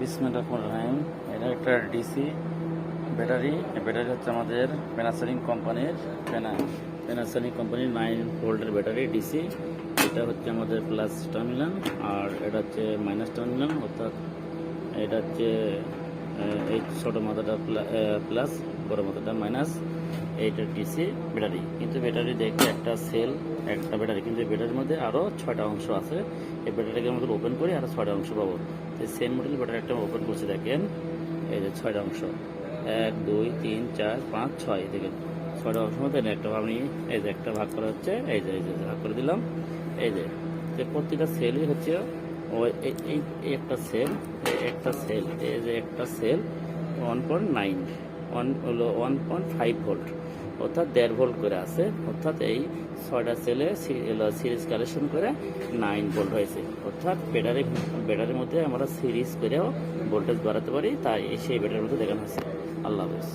বিসমিল্লাহির রহমানির রহিম। এটা একটা ডিসি ব্যাটারি। এই ব্যাটারি হচ্ছে আমাদের প্যানাসোনিক কোম্পানির 9 ভোল্টের ব্যাটারি ডিসি। এটা হচ্ছে আমাদের প্লাস টার্মিনাল আর এটা হচ্ছে মাইনাস টার্মিনাল, অর্থাৎ এটা হচ্ছে এই ছোটো মাথাটা প্লাস, বড় মাথাটা মাইনাস। এইটা ডিসি ব্যাটারি, কিন্তু ব্যাটারি দেখতে একটা সেল, একটা ব্যাটারি, কিন্তু এই ব্যাটারির মধ্যে আরও 6টা অংশ আছে। এই ব্যাটারিটাকে আমাদের ওপেন করি আরও 6টা অংশ পাবো। এই সেম মডেল ব্যাটারি একটা ওপেন করছে, দেখেন এই যে 6টা অংশ, 1 2 3 4 5 6, দেখেন 6টা অংশ মধ্যে একটা আমি এই যে একটা ভাগ করা হচ্ছে, এই যে ভাগ করে দিলাম। এই যে প্রত্যেকটা সেলই হচ্ছে ওই এই একটা সেল, এই যে একটা সেল 1.9 হলো 1.5 ভোল্ট, অর্থাৎ 1.5 ভোল্ট করে আছে। অর্থাৎ এই 6টা সেলে সিরিজ কালেকশন করে 9 ভোল্ট হয়েছে। অর্থাৎ ব্যাটারির মধ্যে আমরা সিরিজ করেও ভোল্টেজ বাড়াতে পারি, তাই সেই ব্যাটারির মধ্যে দেখানো হয়েছে। আল্লাহ হাফেজ।